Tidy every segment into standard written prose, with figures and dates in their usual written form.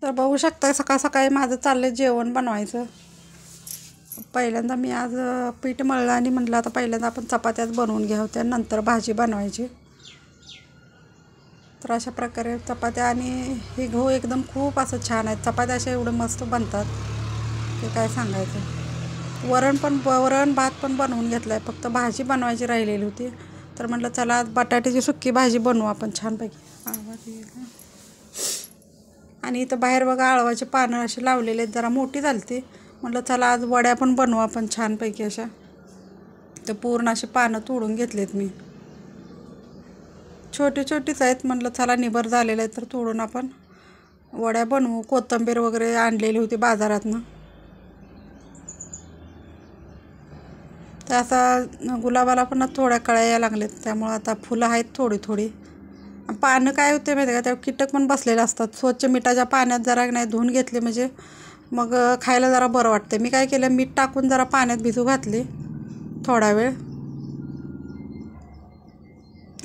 तर बघू शकता सकाळ सकाळी माझं चाललंय जेवण बनवायचं. पहिल्यांदा मी आज पीठ मळलं आणि म्हटलं आता पहिल्यांदा आपण चपात्याच बनवून घ्या होत्या, नंतर भाजी बनवायची. तर अशा प्रकारे चपात्या आणि हे गहू एकदम खूप असं छान आहेत. चपात्या अशा एवढं मस्त बनतात ते काय सांगायचं. वरण भात पण बनवून घेतला आहे, फक्त भाजी बनवायची राहिलेली होती. तर म्हटलं चला आज बटाट्याची सुक्की भाजी बनवू आपण छानपैकी. आणि इथं बाहेर बघा आळवाचे पानं असे लावलेले आहेत, जरा मोठी झालती. म्हटलं चला आज वड्या पण बनवू आपण छानपैकी अशा. तर पूर्ण असे पानं तोडून घेतलेत मी, छोटी छोटीच आहेत. म्हटलं चला निबर झालेलं आहे तर तोडून आपण वड्या बनवू. कोथिंबीर वगैरे आणलेली होती बाजारातनं. तर आता गुलाबाला पण थोड्या कळ्या यायला लागल्यात, त्यामुळं आता फुलं आहेत थोडी थोडी. पानं काय होते माहिती का, त्यावर कीटक पण बसलेले असतात. स्वच्छ मिठाच्या पाण्यात जरा नाही धुवून घेतले म्हणजे मग खायला जरा बरं वाटते. मी काय केलं, मीठ टाकून जरा पाण्यात भिजू घातले थोडा वेळ.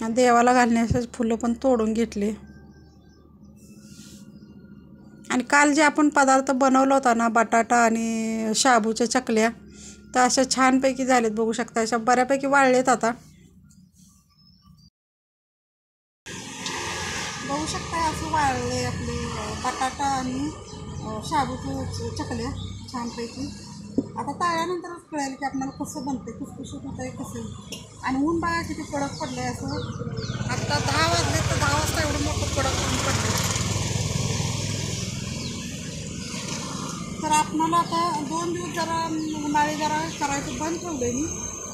आणि देवाला घालण्याचे फुलं पण तोडून घेतले. आणि काल जे आपण पदार्थ बनवला होता ना, बटाटा आणि शाबूच्या चकल्या, तर अशा छानपैकी झालेत. बघू शकता अशा बऱ्यापैकी वाळलेत. आता बघू शकता असं वाळले आपले बटाटा आणि शाबूच्या चकल्या छानपैकी. आता तळल्यानंतरच कळेल की आपल्याला कसं बनते, खुसखुशीत होतं आहे कसं. आणि ऊन बघा किती कडक पडलं आहे असं. आता 10 वाजले तर 10 वाजता एवढं मोठं कडक ऊन पडलं. तर आपणाला आता 2 दिवस जरा उन्हाळी जरा करायचं बंद ठेवलं मी.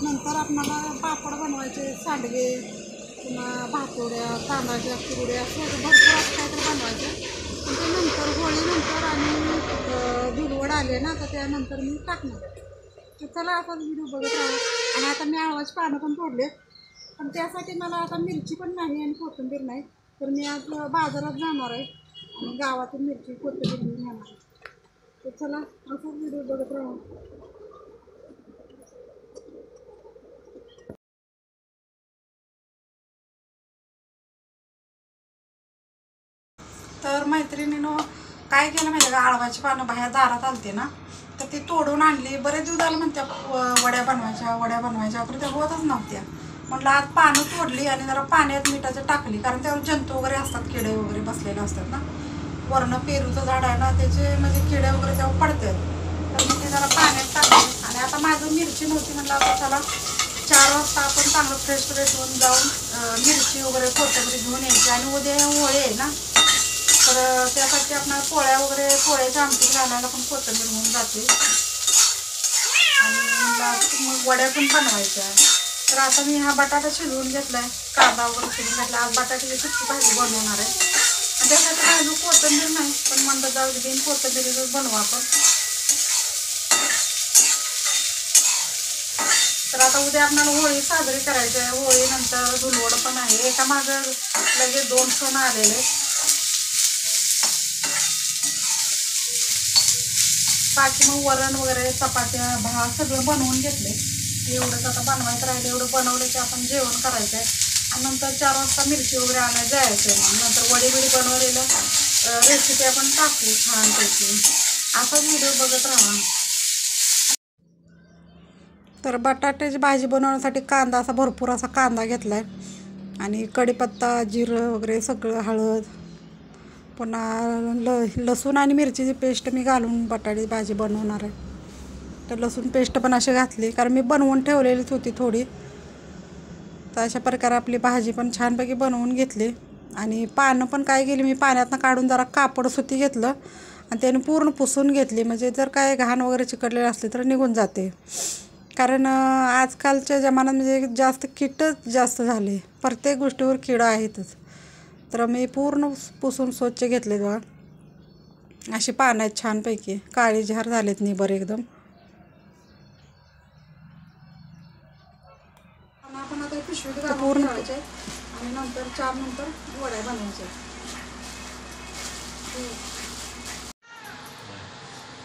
नंतर आपणाला पापड बनवायचे, सांडगे, पुन्हा भातोड्या, तांदळाच्या कुरड्या, असं भरपूर असं काहीतरी बनवायचे. पण ते नंतर होळीनंतर आणि धुलवड आले ना, तर त्यानंतर मी टाकणार. तर चला आपण व्हिडिओ बघत राहू. आणि आता मी आळवाची पानं पण तोडले, पण त्यासाठी मला आता मिरची पण नाही आणि कोथिंबीर नाही. तर मी आज बाजारात जाणार आहे आणि गावातून मिरची कोथिंबीर घेऊन येणार आहे. तर चला असं व्हिडिओ बघत राहू. तर मैत्रिणीनं काय केलं माहिती का, आळवाची पानं बाहेर दारात आलते ना, तर ती तोडून आणली. बरेच दिवस झालं म्हणत्या वड्या बनवायच्या तर त्या होतच नव्हत्या. म्हटलं आज पानं तोडली आणि जरा पाण्यात मिठाचं टाकली, कारण त्यावर जंतू वगैरे असतात, किडे वगैरे बसलेले असतात ना. वरनं पेरूचं झाड आहे ना, त्याचे म्हणजे किडे वगैरे त्यावर पडतात. तर मी ते जरा पाण्यात टाकले. आणि आता माझं मिरची नव्हती, म्हटलं आता चला 4 वाजता आपण चांगलं फ्रेश होऊन जाऊन मिरची वगैरे कोथिंबीर घेऊन यायची. आणि उद्या होळी आहे ना, तर त्यासाठी आपल्याला पोळ्याच्या आमटीत घालायला पण कोथिंबीर होऊन जाते. आणि मग वड्या पण बनवायच्या. तर आता मी हा बटाटा शिजवून घेतलाय, कांदा वगैरे शिजवून घेतला. आज बटाट्याची सुक्की भाजी बनवणार आहे. आणि त्यासाठी घालू कोथिंबीर नाही, पण म्हणलं जाऊ बिन कोथिंबीर बनवू आपण. तर आता उद्या आपल्याला होळी साजरी करायची आहे. होळीनंतर धुलवड पण आहे. एका मागं लगेच 2 सण आलेले. बाकी मग वरण वगैरे, चपात्या, भात सगळं बनवून घेतले. एवढंच आता बनवायचं राहिलं. एवढं बनवलं की आपण जेवण करायचं आहे. आणि नंतर 4 वाजता मिरची वगैरे आणायला जायचं आहे. मग नंतर वडी बनवलेलं रेसिपी आपण टाकू छानपैकी. असाच व्हिडिओ बघत राहा. तर बटाट्याची भाजी बनवण्यासाठी कांदा असा भरपूर असा कांदा घेतला आहे. आणि कढीपत्ता, जिरं वगैरे सगळं, हळद, पुन्हा लसूण आणि मिरचीची पेस्ट मी घालून बटाट्याची भाजी बनवणार आहे. तर लसूण पेस्ट पण अशी घातली, कारण मी बनवून ठेवलेलीच होती थोडी. तर अशा प्रकारे आपली भाजी पण छानपैकी बनवून घेतली. आणि पानं पण काय केली, मी पाण्यातनं काढून जरा कापड सुती घेतलं आणि त्याने पूर्ण पुसून घेतली. म्हणजे जर काय घाण वगैरे चिकटलेली असली तर निघून जाते. कारण आजकालच्या जमान्यात म्हणजे जास्त कीटच जास्त झाले, प्रत्येक गोष्टीवर किडा आहेतच. तर मी पूर्ण पुसून स्वच्छ घेतले. बघा अशी पानं आहेत छानपैकी, काळी झार झालेत निबर एकदम. आपण आता पिशवीत पूर्ण ठेवायचे आणि नंतर 4 नंतर वड्या बनवायच्या.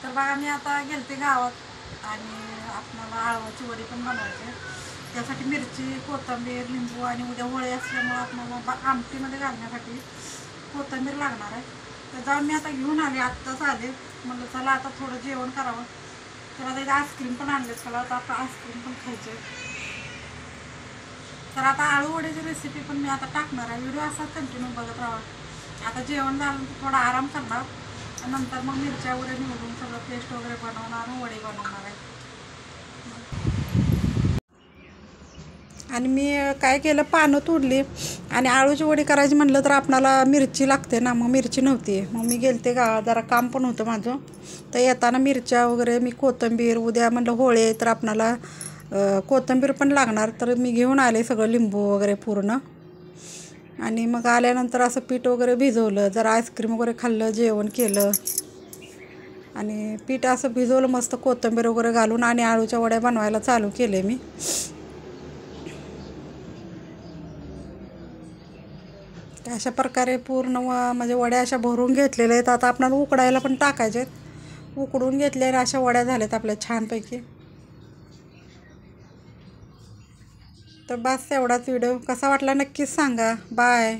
तर बघा मी आता गेलते गावात आणि आपल्याला आळवाची वडी पण बनवायची. त्यासाठी मिरची, कोथिंबीर, लिंबू आणि उद्या होळी असल्यामुळे आपल्याला आमटीमध्ये घालण्यासाठी कोथिंबीर लागणार आहे. तर जाऊन मी आता घेऊन आले, आत्ताच आले. म्हटलं चला आता थोडं जेवण करावं. तर आता इथे आईस्क्रीम पण आणले, चला आता आपण आईस्क्रीम पण खायचे. तर आता आळू वड्याची रेसिपी पण मी आता टाकणार आहे. व्हिडिओ असा कंटिन्यू बघत राहा. आता जेवण झालं थोडा आराम करणार, नंतर मग मिरच्या वगैरे निवडून सगळं पेस्ट वगैरे बनवणार, वडे बनवणार आहे. आणि मी काय केलं, पानं तोडली आणि आळूची वडी करायची म्हटलं तर आपणाला मिरची लागते ना, मग मिरची नव्हती. मग मी गेलते जरा काम पण होतं माझं. तर येताना मिरच्या वगैरे, मी कोथिंबीर, उद्या म्हटलं होळी आहे तर आपणाला कोथिंबीर पण लागणार, तर मी घेऊन आले सगळं, लिंबू वगैरे पूर्ण. आणि मग आल्यानंतर असं पीठ वगैरे भिजवलं, जरा आईस्क्रीम वगैरे खाल्लं, जेवण केलं आणि पीठ असं भिजवलं मस्त कोथिंबीर वगैरे घालून आणि आळूच्या वड्या बनवायला चालू केले मी. अशा प्रकारे पूर्ण म्हणजे वड्या अशा भरून घेतलेल्या आहेत. आता आपल्याला उकडायला पण टाकायचे आहेत. उकडून घेतलेल्या अशा वड्या झाल्यात आपल्या छानपैकी. तर बस एवढाच व्हिडिओ. कसा वाटला नक्कीच सांगा. बाय.